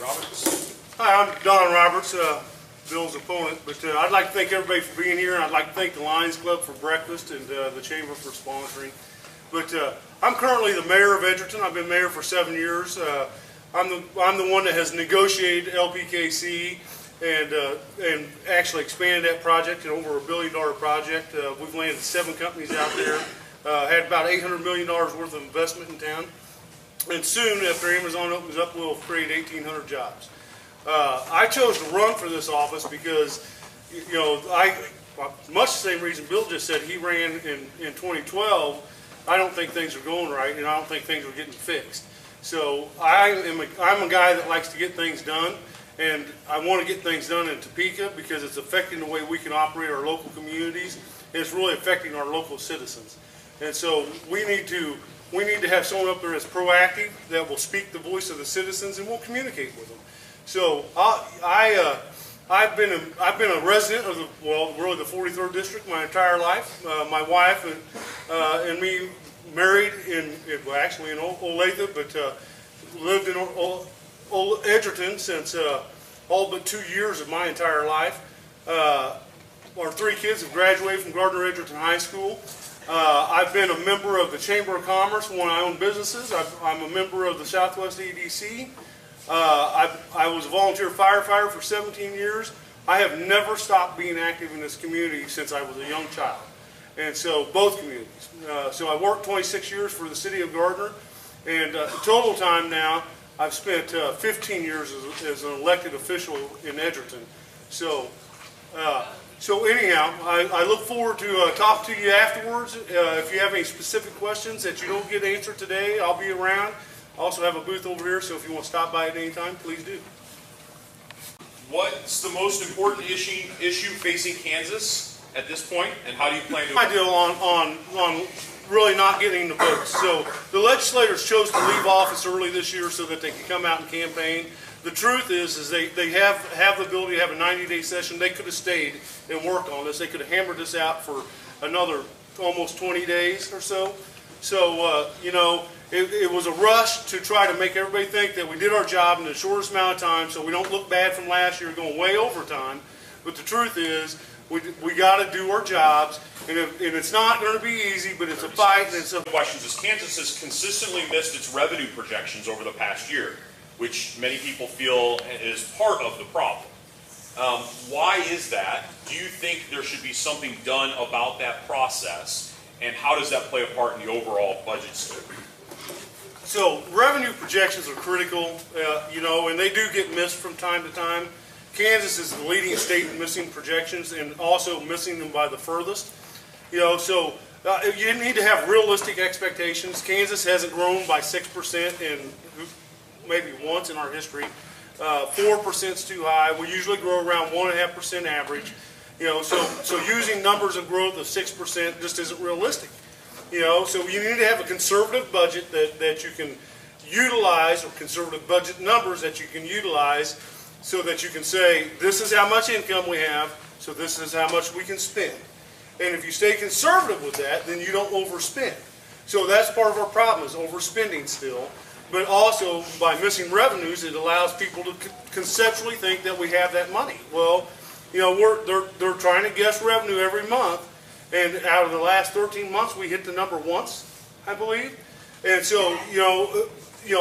Roberts. Hi, I'm Don Roberts, Bill's opponent, but I'd like to thank everybody for being here, and I'd like to thank the Lions Club for breakfast and the Chamber for sponsoring. But I'm currently the mayor of Edgerton. I've been mayor for 7 years. I'm the one that has negotiated LPKC and actually expanded that project to over $1 billion project. We've landed 7 companies out there, had about $800 million worth of investment in town. And soon, after Amazon opens up, we'll create 1,800 jobs. I chose to run for this office because, you know, much the same reason Bill just said he ran in 2012. I don't think things are going right, and I don't think things are getting fixed. So I'm a guy that likes to get things done, and I want to get things done in Topeka because it's affecting the way we can operate our local communities, and it's really affecting our local citizens. And so we need to have someone up there that's proactive, that will speak the voice of the citizens, and will communicate with them. So I've been a resident of really the 43rd district my entire life. My wife and me married actually in Olathe, but lived in Edgerton since all but 2 years of my entire life. Our 3 kids have graduated from Gardner Edgerton High School. I've been a member of the Chamber of Commerce when I own businesses. I'm a member of the Southwest EDC. I was a volunteer firefighter for 17 years. I have never stopped being active in this community since I was a young child. And so, both communities. So I worked 26 years for the city of Gardner, and total time now, I've spent 15 years as an elected official in Edgerton. So anyhow, I look forward to talking to you afterwards. If you have any specific questions that you don't get answered today, I'll be around. I also have a booth over here, so if you want to stop by at any time, please do. What's the most important issue facing Kansas at this point, and how do you plan to? My deal on really not getting the votes. So the legislators chose to leave office early this year so that they could come out and campaign. The truth is they have the ability to have a 90-day session. They could have stayed and worked on this. They could have hammered this out for another almost 20 days or so. So, you know, it was a rush to try to make everybody think that we did our job in the shortest amount of time so we don't look bad from last year going way over time. But the truth is, we got to do our jobs, and it's not going to be easy, but it's a fight. And it's a questions is Kansas has consistently missed its revenue projections over the past year, which many people feel is part of the problem. Why is that? Do you think there should be something done about that process? And how does that play a part in the overall budget scheme? So revenue projections are critical, you know, and they do get missed from time to time. Kansas is the leading state in missing projections and also missing them by the furthest. You know, so you need to have realistic expectations. Kansas hasn't grown by 6% in maybe once in our history. 4% is too high. We usually grow around 1.5% average. You know, so using numbers of growth of 6% just isn't realistic. You know, so you need to have a conservative budget that you can utilize, or conservative budget numbers that you can utilize, so that you can say, this is how much income we have, so this is how much we can spend. And if you stay conservative with that, then you don't overspend. So that's part of our problem, is overspending still. But also, by missing revenues, it allows people to conceptually think that we have that money. Well, you know, they're trying to guess revenue every month, and out of the last 13 months, we hit the number once, I believe. And so, you know,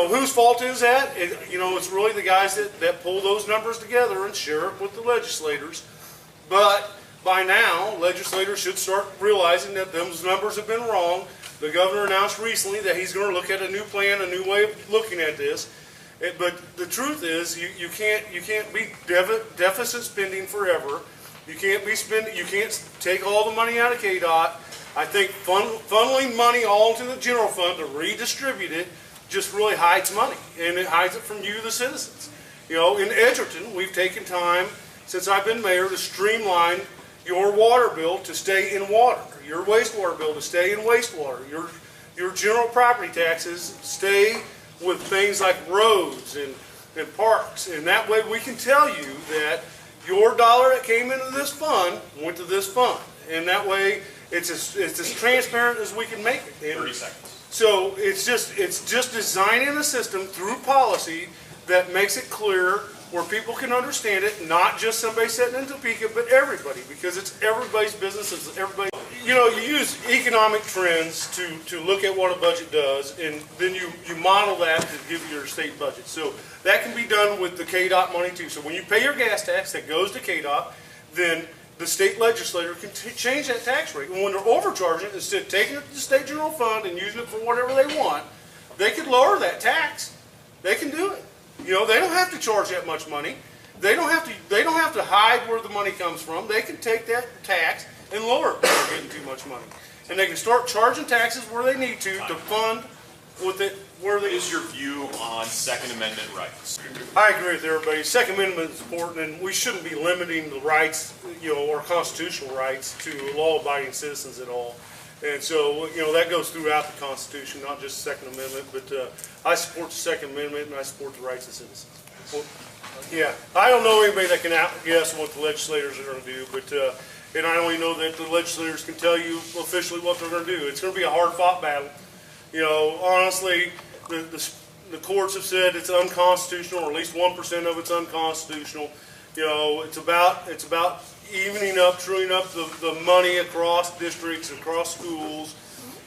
whose fault is that? You know, it's really the guys that pull those numbers together and share it with the legislators. But by now, legislators should start realizing that those numbers have been wrong. The governor announced recently that he's going to look at a new plan, a new way of looking at this. But the truth is, you can't be deficit spending forever. You can't be spending. You can't take all the money out of KDOT. I think funneling money all into the general fund to redistribute it just really hides money, and it hides it from you, the citizens. You know, in Edgerton, we've taken time since I've been mayor to streamline your water bill to stay in water, your wastewater bill to stay in wastewater, your general property taxes stay with things like roads and parks, and that way we can tell you that your dollar that came into this fund went to this fund, and that way it's as transparent as we can make it. And 30 seconds. so it's just designing a system through policy that makes it clear where people can understand it, not just somebody sitting in Topeka, but everybody, because it's everybody's business, it's everybody. You know, you use economic trends to look at what a budget does, and then you model that to give your state budget. So that can be done with the KDOT money too. So when you pay your gas tax that goes to KDOT, then the state legislature can change that tax rate. And when they're overcharging it, instead of taking it to the state general fund and using it for whatever they want, they could lower that tax. They can do it. You know, they don't have to charge that much money. They don't have to hide where the money comes from. They can take that tax and lower it if they're getting too much money. And they can start charging taxes where they need to fund with it where they. What is your view on Second Amendment rights? I agree with everybody. Second Amendment is important, and we shouldn't be limiting the rights, you know, our constitutional rights to law-abiding citizens at all. And so, you know, that goes throughout the Constitution, not just the Second Amendment, but I support the Second Amendment and I support the rights of citizens. Well, yeah, I don't know anybody that can outguess what the legislators are going to do, but and I only know that the legislators can tell you officially what they're going to do. It's going to be a hard-fought battle. You know, honestly, the courts have said it's unconstitutional, or at least 1% of it's unconstitutional. You know, it's about evening up, truing up the money across districts, across schools.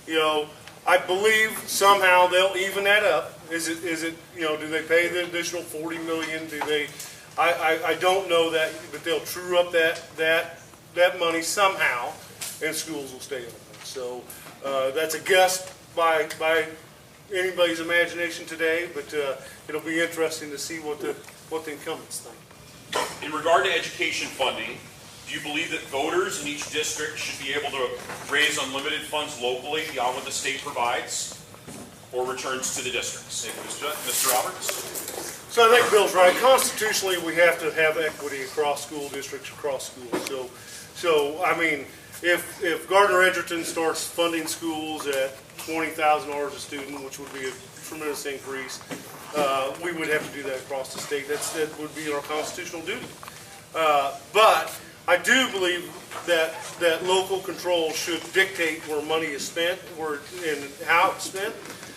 You know, I believe somehow they'll even that up. Is it you know, do they pay the additional $40 million? Do they? I don't know that, but they'll true up that money somehow, and schools will stay open. So that's a guess by anybody's imagination today, but it'll be interesting to see what the incumbents think. In regard to education funding, do you believe that voters in each district should be able to raise unlimited funds locally beyond what the state provides, or returns to the districts? Mr. Roberts? So I think Bill's right. Constitutionally, we have to have equity across school districts, across schools. So I mean, if Gardner Edgerton starts funding schools at $20,000 a student, which would be a tremendous increase, we would have to do that across the state. That would be our constitutional duty. But I do believe that local control should dictate where money is spent, and how it's spent.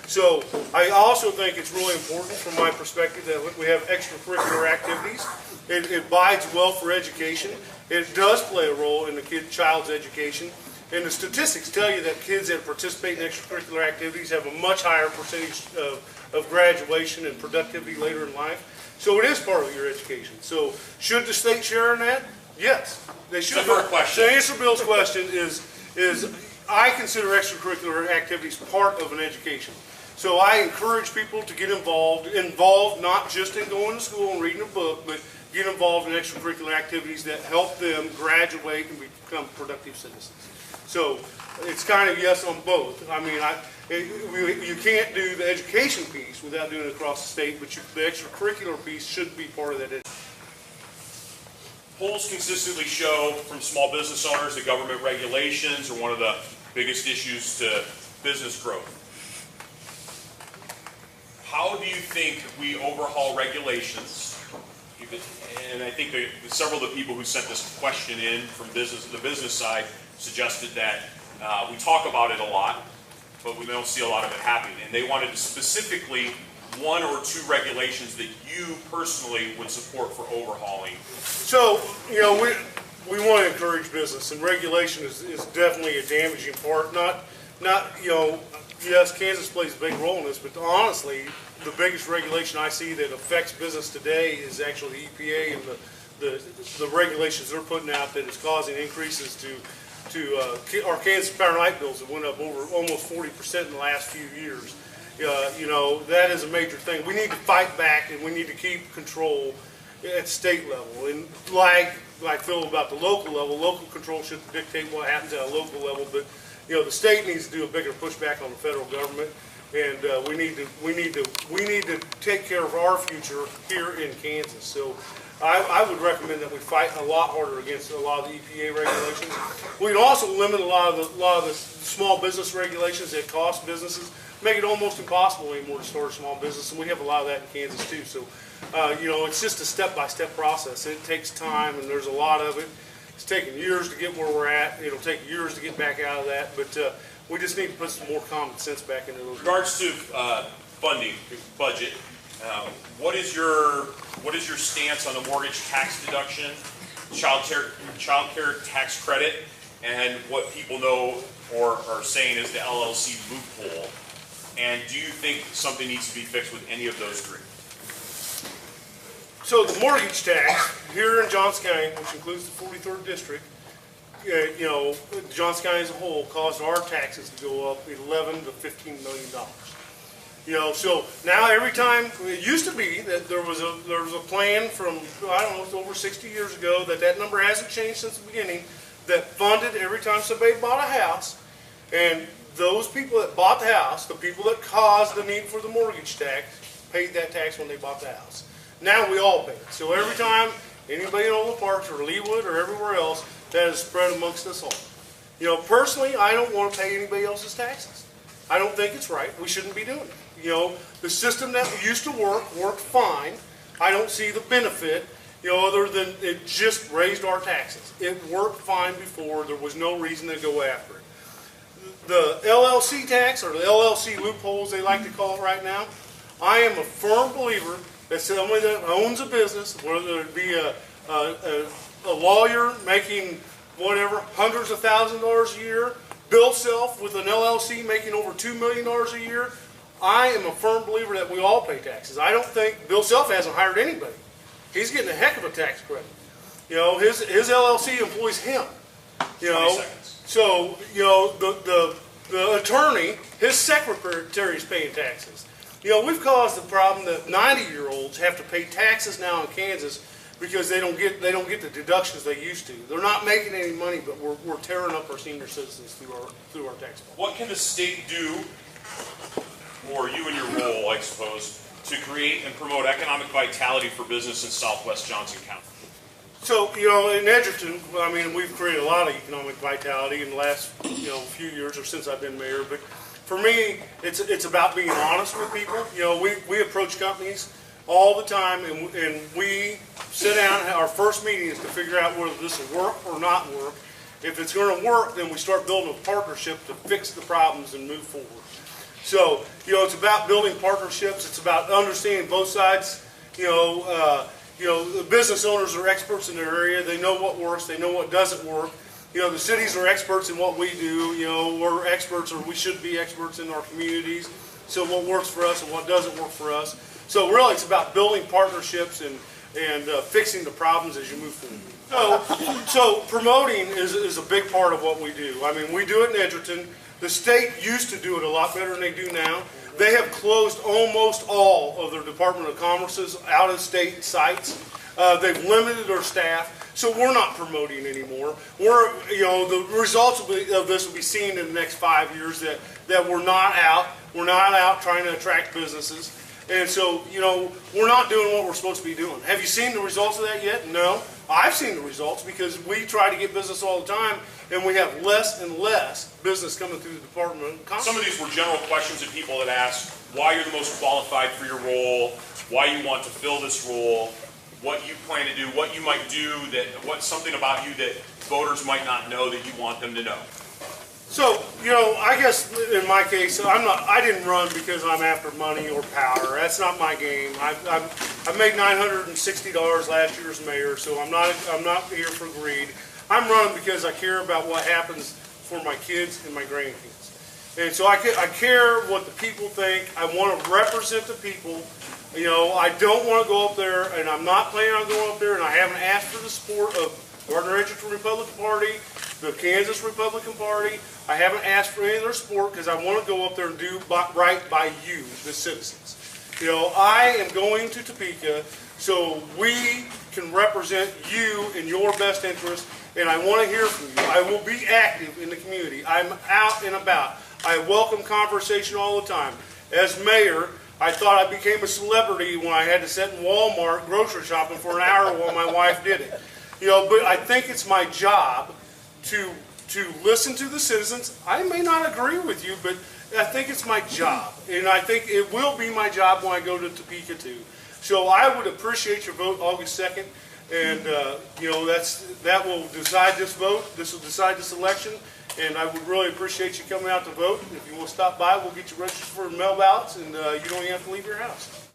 So I also think it's really important from my perspective that we have extracurricular activities. It bodes well for education. It does play a role in the child's education. And the statistics tell you that kids that participate in extracurricular activities have a much higher percentage of graduation and productivity later in life. So it is part of your education. So should the state share in that? Yes, they should. So question. To answer Bill's question is I consider extracurricular activities part of an education. So I encourage people to get involved not just in going to school and reading a book, but get involved in extracurricular activities that help them graduate and become productive citizens. So it's kind of yes on both. I mean, you can't do the education piece without doing it across the state, but the extracurricular piece should be part of that. Polls consistently show from small business owners that government regulations are one of the biggest issues to business growth. How do you think we overhaul regulations? And I think several of the people who sent this question in from the business side suggested that we talk about it a lot, but we don't see a lot of it happening. And they wanted specifically one or two regulations that you personally would support for overhauling. So, you know, we want to encourage business, and regulation is definitely a damaging part. Not you know, yes, Kansas plays a big role in this, but honestly, the biggest regulation I see that affects business today is actually the EPA and the regulations they're putting out that is causing increases to our Kansas Power and Light bills that went up over almost 40% in the last few years. You know, that is a major thing. We need to fight back, and we need to keep control at state level. And like Phil about the local level, local control should dictate what happens at a local level. But you know, the state needs to do a bigger pushback on the federal government, and we need to take care of our future here in Kansas. So I would recommend that we fight a lot harder against a lot of the EPA regulations. We'd also limit a lot of the small business regulations that cost businesses, make it almost impossible anymore to start a small business, and we have a lot of that in Kansas too. So you know, it's just a step-by-step process. It takes time, and there's a lot of it. It's taken years to get where we're at. It'll take years to get back out of that, but we just need to put some more common sense back into those. In regards to funding, budget, What is your stance on the mortgage tax deduction, child care tax credit, and what people know or are saying is the LLC loophole? And do you think something needs to be fixed with any of those three? So the mortgage tax here in Johnson County, which includes the 43rd district, Johnson County as a whole caused our taxes to go up $11 to $15 million. So now every time, it used to be that there was a plan from, I don't know, it's over 60 years ago, that number hasn't changed since the beginning, that funded every time somebody bought a house, and those people that bought the house, the people that caused the need for the mortgage tax, paid that tax when they bought the house. Now we all pay it. So every time anybody in Ola Parks or Leewood or everywhere else, that is spread amongst us all. Personally, I don't want to pay anybody else's taxes. I don't think it's right. We shouldn't be doing it. The system that used to worked fine. I don't see the benefit, other than it just raised our taxes. It worked fine before. There was no reason to go after it. The LLC tax, or the LLC loopholes they like to call it right now, I am a firm believer that somebody that owns a business, whether it be a lawyer making whatever, hundreds of thousands of dollars a year, Bill Self with an LLC making over $2 million a year, I am a firm believer that we all pay taxes. I don't think Bill Self hasn't hired anybody. He's getting a heck of a tax credit. His LLC employs him. 20 seconds. So the attorney, his secretary is paying taxes. We've caused the problem that 90-year-olds have to pay taxes now in Kansas because they don't get the deductions they used to. They're not making any money, but we're tearing up our senior citizens through our tax bill. What can the state do, or you in your role, I suppose, to create and promote economic vitality for business in Southwest Johnson County? So, in Edgerton, we've created a lot of economic vitality in the last, few years or since I've been mayor. But for me, it's about being honest with people. We approach companies all the time, and we sit down. Our first meeting is to figure out whether this will work or not work. If it's going to work, then we start building a partnership to fix the problems and move forward. So, it's about building partnerships. It's about understanding both sides. The business owners are experts in their area. They know what works. They know what doesn't work. The cities are experts in what we do. We're experts, or we should be experts in our communities. So what works for us and what doesn't work for us. So really, it's about building partnerships and fixing the problems as you move forward. So promoting is a big part of what we do. We do it in Edgerton. The state used to do it a lot better than they do now. They have closed almost all of their Department of Commerce's out-of-state sites. They've limited their staff. So we're not promoting anymore. The results of this will be seen in the next 5 years that we're not out. We're not out trying to attract businesses. And so, we're not doing what we're supposed to be doing. Have you seen the results of that yet? No. I've seen the results because we try to get business all the time, and we have less and less business coming through the Department of Commerce. Some of these were general questions of people that asked why you're the most qualified for your role, why you want to fill this role, what you plan to do, what you might do, what's something about you that voters might not know that you want them to know. So, I guess in my case, I didn't run because I'm after money or power. That's not my game. I made $960 last year as mayor, so I'm not here for greed. I'm running because I care about what happens for my kids and my grandkids. And so I care what the people think. I want to represent the people. I don't want to go up there, and I'm not planning on going up there, and I haven't asked for the support of Gardner Edgerton Republican Party, the Kansas Republican Party. I haven't asked for any of their support because I want to go up there and do right by you, the citizens. I am going to Topeka so we can represent you in your best interest, and I want to hear from you. I will be active in the community. I'm out and about. I welcome conversation all the time. As mayor, I thought I became a celebrity when I had to sit in Walmart grocery shopping for an hour while my wife did it. But I think it's my job to listen to the citizens. I may not agree with you, but I think it's my job. And I think it will be my job when I go to Topeka too. So I would appreciate your vote August 2nd. And, that will decide this vote. This will decide this election. And I would really appreciate you coming out to vote. If you want to stop by, we'll get you registered for mail ballots, and you don't even have to leave your house.